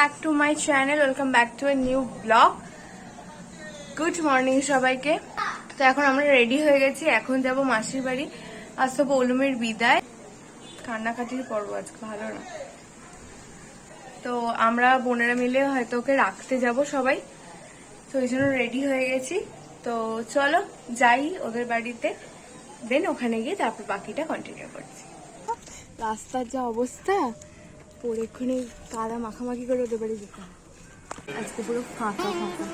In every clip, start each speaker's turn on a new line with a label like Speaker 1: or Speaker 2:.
Speaker 1: back to my channel. Welcome back to a new vlog. Good morning সবাইকে। তো এখন আমরা রেডি হয়ে গেছি, এখন যাব মাসির বাড়ি। আজ তো পৌলমীর বিদায়, কান্নাকাটির পর্ব আজকে, ভালো না। তো আমরা বোনেরা মিলে হয়তো ওকে রাখতে যাব সবাই, তো ওই জন্য রেডি হয়ে গেছি। তো চলো যাই ওদের বাড়িতে, দেন ওখানে গিয়ে তারপর বাকিটা কন্টিনিউ করছি। রাস্তার যা অবস্থা, পরেক্ষণে কাদা মাখামাখি করে ওদের বাড়ি যেতে হয়। আজকে পুরো ফাঁকা ফাঁকা,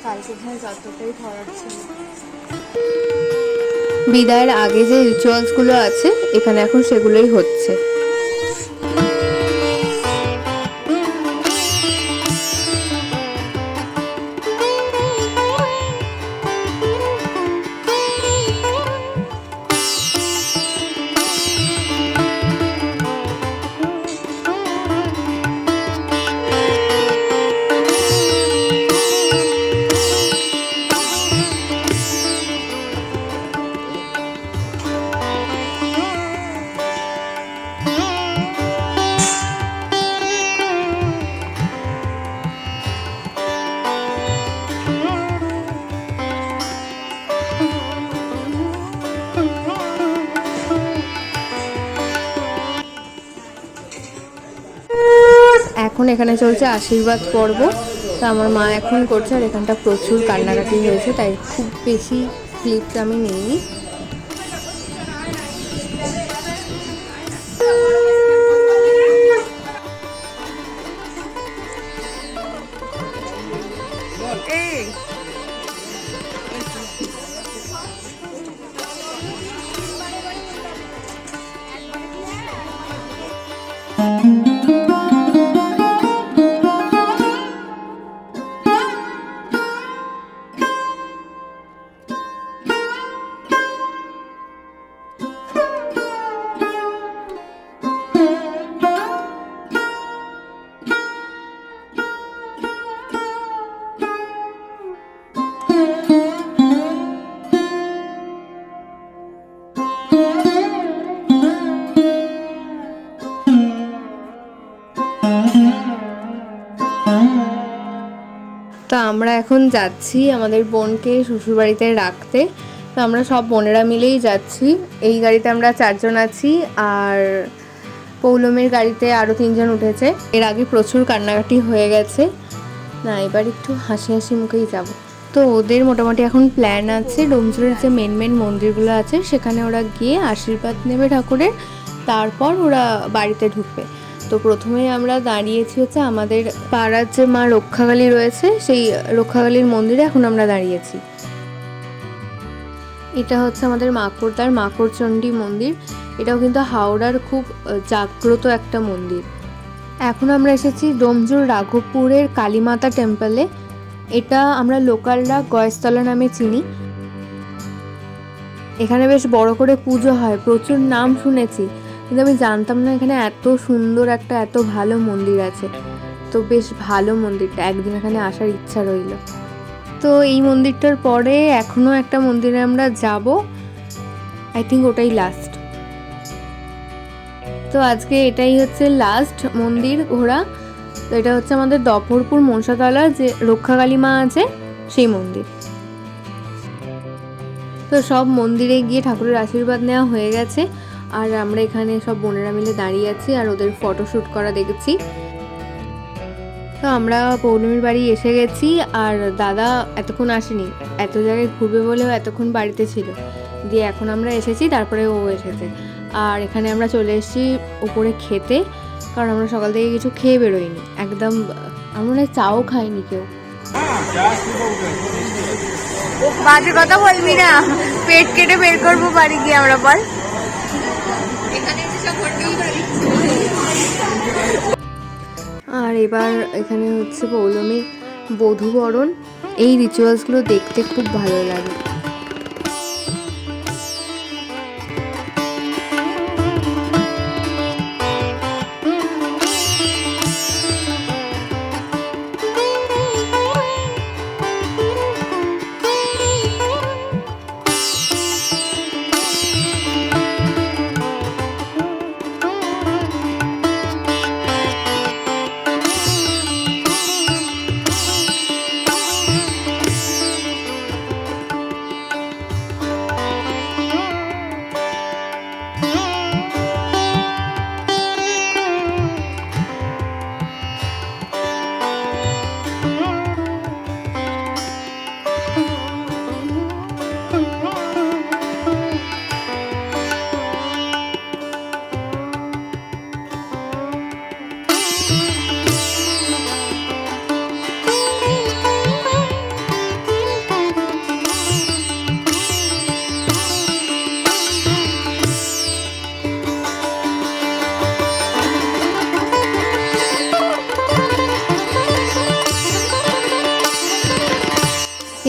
Speaker 1: কালকে এখানে যতটাই ভরাট ছিল। বিদায়ের আগে যে রিচুয়ালস গুলো আছে এখানে এখন সেগুলোই হচ্ছে। এখন এখানে চলছে আশীর্বাদ পর্ব। তো আমার মা এখন করছে, আর এখানটা প্রচুর কান্নাকাটি হয়েছে, তাই খুব বেশি ক্লিপস আমি নিইনি। তো আমরা এখন যাচ্ছি আমাদের বোনকে শ্বশুরবাড়িতে রাখতে। তো আমরা সব বোনেরা মিলেই যাচ্ছি। এই গাড়িতে আমরা 4 জন আছি, আর পৌলমীর গাড়িতে আরও 3 জন উঠেছে। এর আগে প্রচুর কান্নাকাটি হয়ে গেছে, না এবার একটু হাসি হাসি মুখেই যাব। তো ওদের মোটামুটি এখন প্ল্যান আছে ডোমজুড়ের যে মেন মন্দিরগুলো আছে সেখানে ওরা গিয়ে আশীর্বাদ নেবে ঠাকুরের, তারপর ওরা বাড়িতে ঢুকবে। তো প্রথমেই আমরা দাঁড়িয়েছি হচ্ছে আমাদের পাড়ার যে মা রক্ষাকালী রয়েছে সেই রক্ষাকালীর মন্দিরে এখন আমরা দাঁড়িয়েছি। এটা হচ্ছে আমাদের মাকড়দার মাকড়চণ্ডী মন্দির। এটাও কিন্তু হাওড়ার খুব জাগ্রত একটা মন্দির। এখন আমরা এসেছি ডোমজুড় রাঘবপুরের কালীমাতা টেম্পলে। এটা আমরা লোকালরা গয়েশতলা নামে চিনি। এখানে বেশ বড় করে পুজো হয়, প্রচুর নাম শুনেছি, কিন্তু আমি জানতাম না এখানে এত সুন্দর একটা এত ভালো মন্দির আছে। তো বেশ ভালো মন্দিরটা, একদিন এখানে আসার ইচ্ছা রইল। তো এই মন্দিরটার পরে এখনো একটা মন্দিরে আমরা যাব, আই থিঙ্ক ওটাই লাস্ট। তো আজকে এটাই হচ্ছে লাস্ট মন্দির ঘোরা। তো এটা হচ্ছে আমাদের দফরপুর মনসাতলা যে রক্ষাকালী মা আছে সেই মন্দির। তো সব মন্দিরে গিয়ে ঠাকুরের আশীর্বাদ নেওয়া হয়ে গেছে, আর আমরা এখানে সব বোনেরা মিলে দাঁড়িয়ে আছি আর ওদের ফটোশ্যুট করা দেখেছি। তো আমরা পৌলমীর বাড়ি এসে গেছি, আর দাদা এতক্ষণ আসেনি, এত জায়গায় ঘুরবে বলেও এতক্ষণ বাড়িতে ছিল। দিয়ে এখন আমরা এসেছি, তারপরে ও এসেছে। আর এখানে আমরা চলে এসেছি উপরে খেতে, কারণ আমরা সকাল থেকে কিছু খেয়ে বেরোইনি একদম। আমরা চাও খাইনি কেউ। বাজে কথা বলবি না, পেট কেটে বের করবো বাড়ি গিয়ে আমরা, বল। আর এবার এখানে হচ্ছে পৌলমীর বধূবরণ। এই রিচুয়ালসগুলো দেখতে খুব ভালো লাগে।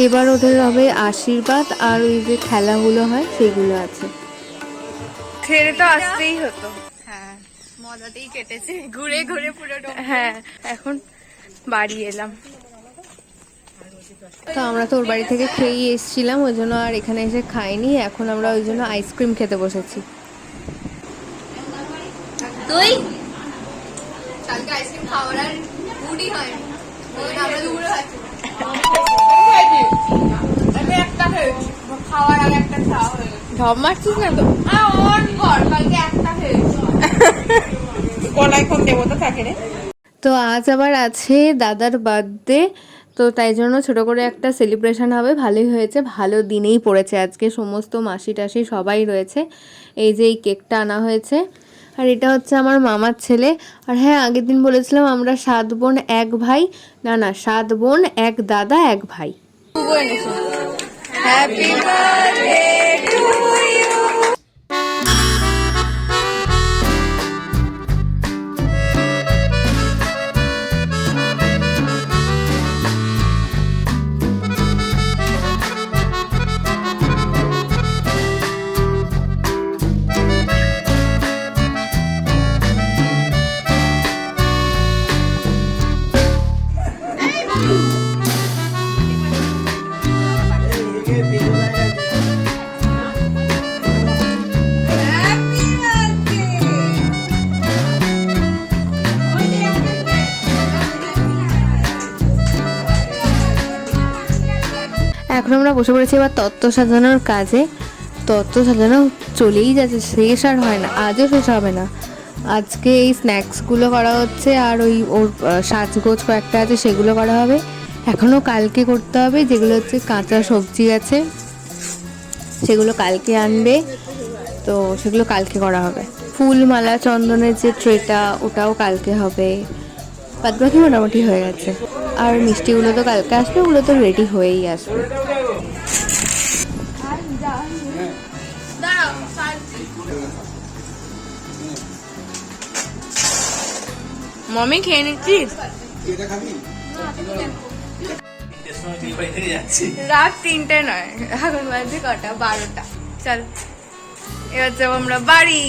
Speaker 2: এবার ওদের হবে আশীর্বাদ আর ওই যে খেলাগুলো হয় সেগুলো আছে।
Speaker 1: ছেড়ে তো আসতেই হতো।
Speaker 2: হ্যাঁ, মজাতেই কেটেছে, ঘুরে ঘুরে পুরো।
Speaker 1: হ্যাঁ, এখন বাড়ি এলাম।
Speaker 2: তো আমরা তো ওর বাড়ি থেকে খেয়েই এসেছিলাম, ওই জন্য আর এখানে এসে খাইনি। এখন আমরা ওই জন্য আইসক্রিম খেতে বসেছি।
Speaker 1: তুই কালকে আইসক্রিম খাওয়ার আর মুডই হয় আমরা দুপুরে খাচ্ছি। একটা খেয়েছি, খাওয়ার আগে একটা খাওয়া হয়ে গেছে। ঢপ মারছিস না তো? অন কর, কালকে একটা খেয়েছি। গলায় কোন দেবতা থাকে রে?
Speaker 2: তো আজ আবার আছে দাদার বার্থডে, তো তাই জন্য ছোট করে একটা সেলিব্রেশন হবে। ভালোই হয়েছে, ভালো দিনেই পড়েছে আজকে। সমস্ত মাসি টাসি সবাই রয়েছে। এই যে এই কেকটা আনা হয়েছে, আর এটা হচ্ছে আমার মামার ছেলে। আর হ্যাঁ, আগের দিন বলেছিলাম আমরা 7 বোন 1 ভাই। না না, 7 বোন 1 দাদা 1 ভাই।
Speaker 1: Happy birthday to you.
Speaker 2: এখন আমরা বসে পড়েছি এবার তত্ত্ব সাজানোর কাজে। তত্ত্ব সাজানো চলেই যাচ্ছে, শেষ আর হয় না, আজও শেষ হবে না। আজকে এই স্ন্যাক্সগুলো করা হচ্ছে, আর ওই ওর সাজগোজ কয়েকটা আছে সেগুলো করা হবে। এখনও কালকে করতে হবে, যেগুলো হচ্ছে কাঁচা সবজি আছে সেগুলো কালকে আনবে, তো সেগুলো কালকে করা হবে। ফুল মালা চন্দনের যে ট্রেটা, ওটাও কালকে হবে। বাদ বাকি মোটামুটি হয়ে গেছে। আর মিষ্টিগুলো তো কালকে আসবে, ওগুলো তো রেডি হয়েই আসবে।
Speaker 1: মমি খেয়ে নিচ্ছিস? রাত 3টে নয়, এখন বাজে কটা? 12টা। চল এবার যাবো আমরা বাড়ি।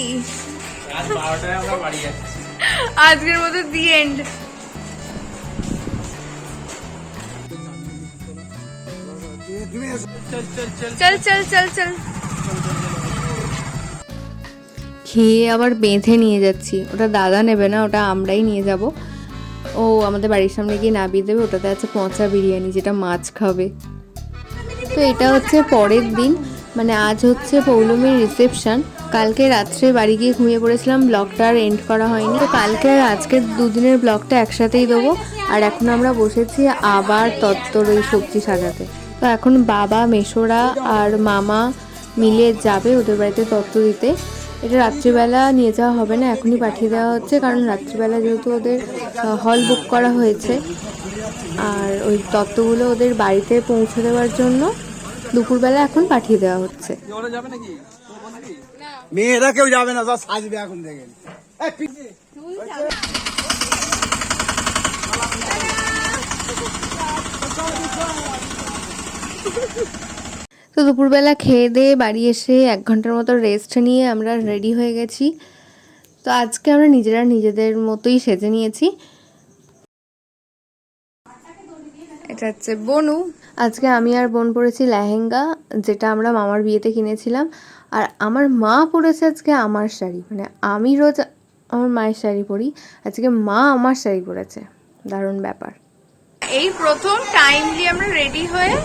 Speaker 1: আজকের মতো দি এন্ড। চল চল চল চল।
Speaker 2: খেয়ে আবার বেঁধে নিয়ে যাচ্ছি, ওটা দাদা নেবে না, ওটা আমরাই নিয়ে যাব। ও আমাদের বাড়ির সামনে গিয়ে নামিয়ে দেবে। ওটাতে আছে পচা বিরিয়ানি, যেটা মাছ খাবে। তো এটা হচ্ছে পরের দিন, মানে আজ হচ্ছে পৌলমীর রিসেপশন। কালকে রাত্রে বাড়ি গিয়ে ঘুমিয়ে পড়েছিলাম, ব্লগটা আর এন্ড করা হয়নি। তো কালকে আর আজকের দুদিনের ব্লগটা একসাথেই দেবো। আর এখন আমরা বসেছি আবার তত্ত্বর ওই সবজি সাজাতে। তো এখন বাবা, মেশোরা আর মামা মিলে যাবে ওদের বাড়িতে তত্ত্ব দিতে। এটা রাত্রিবেলা নিয়ে যাওয়া হবে না, এখনই পাঠিয়ে দেওয়া হচ্ছে, কারণ রাত্রিবেলা যেহেতু ওদের হল বুক করা হয়েছে। আর ওই তত্ত্বগুলো ওদের বাড়িতে পৌঁছে দেওয়ার জন্য দুপুরবেলা এখন পাঠিয়ে দেওয়া হচ্ছে।
Speaker 3: মেয়েরা কেউ যাবে না, সাজবে এখন দেখেন।
Speaker 2: তো দুপুরবেলা খেয়ে দিয়ে বাড়ি এসে 1 ঘন্টার মতো রেস্ট নিয়ে আমরা রেডি হয়ে গেছি। তো আজকে আমরা নিজেরা নিজেদের মতোই সেজে নিয়েছি।
Speaker 1: এটা হচ্ছে বনু।
Speaker 2: আজকে আমি আর বোন পরেছি লেহেঙ্গা, যেটা আমরা মামার বিয়েতে কিনেছিলাম। আর আমার মা পরেছে আজকে আমার শাড়ি, মানে আমি রোজ আমার মায়ের শাড়ি পরি, আজকে মা আমার শাড়ি পরেছে। দারুণ ব্যাপার।
Speaker 1: এই প্রথম টাইমলি আমরা রেডি হয়ে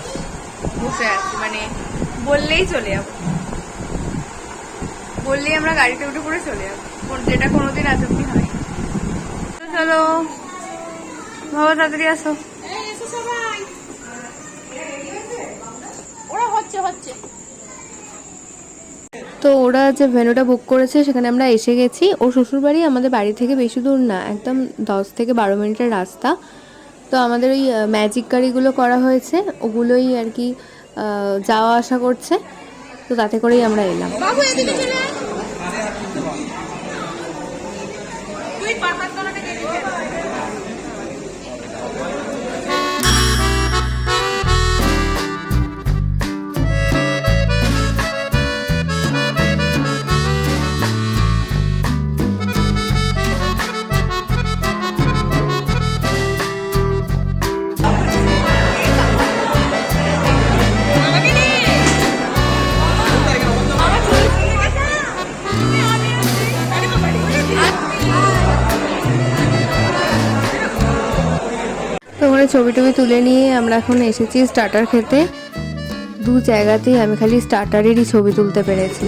Speaker 1: বসে আছি, মানে বললেই চলে যাবো, বললেই আমরা গাড়িতে উঠে পড়ে চলে যাবো, যেটা কোনোদিন আজ অব্দি হয়। চলো বাবা, তাড়াতাড়ি আসো।
Speaker 2: তো ওরা যে ভেন্যুটা বুক করেছে সেখানে আমরা এসে গেছি। ওর শ্বশুরবাড়ি আমাদের বাড়ি থেকে বেশি দূর না, একদম 10 থেকে 12 মিনিটের রাস্তা। তো আমাদের ওই ম্যাজিক গাড়িগুলো করা হয়েছে, ওগুলোই আর কি যাওয়া আসা করছে। তো তাতে করেই আমরা এলাম। ছবি টবি তুলে নিয়ে আমরা এখন এসেছি স্টার্টার খেতে। দু জায়গাতেই আমি খালি স্টার্টারেরই ছবি তুলতে পেরেছি।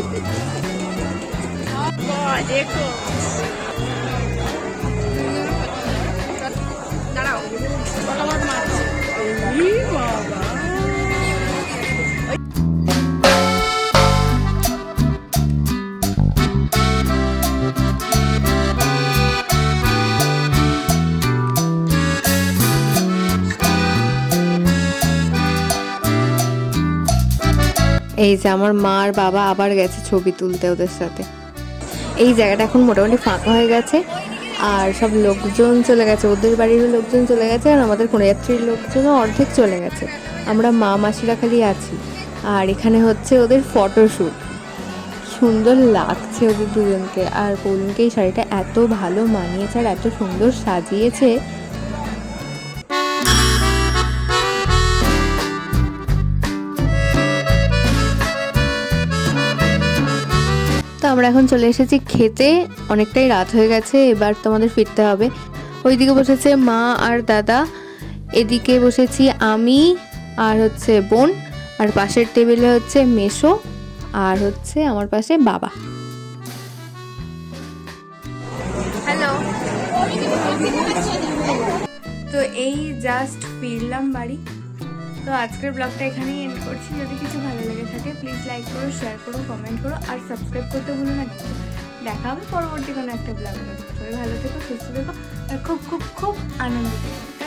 Speaker 2: এই যে আমার মা আর বাবা আবার গেছে ছবি তুলতে ওদের সাথে। এই জায়গাটা এখন মোটামুটি ফাঁকা হয়ে গেছে আর সব লোকজন চলে গেছে, ওদের বাড়ির লোকজন চলে গেছে আর আমাদের কন্যাযাত্রীর লোকজনও অর্ধেক চলে গেছে। আমরা মা মাসিরা খালি আছি। আর এখানে হচ্ছে ওদের ফটোশ্যুট। সুন্দর লাগছে ওদের দুজনকে, আর পৌলুমকে এই শাড়িটা এত ভালো মানিয়েছে আর এত সুন্দর সাজিয়েছে। তো আমরা এখন চলে এসেছি খেতে, অনেকটাই রাত হয়ে গেছে, এবার তোমাদের ফিরতে হবে। ওইদিকে বসেছে মা আর দাদা, এদিকে বসেছি আমি আর হচ্ছে বোন, আর পাশের টেবিলে হচ্ছে মেসো, আর হচ্ছে আমার পাশে বাবা।
Speaker 1: হ্যালো, তো এই জাস্ট ফিরলাম বাড়ি। তো আজকের ব্লগটা এখানেই এন্ড করছি। যদি কিছু ভালো লেগে থাকে প্লিজ লাইক করো, শেয়ার করো, কমেন্ট করো আর সাবস্ক্রাইব করতে ভুলো না। দেখা হবে পরবর্তী কোনো একটা ব্লগে। সবাই ভালো থেকো, সুস্থ থেকো আর খুব খুব খুব আনন্দ থেকো।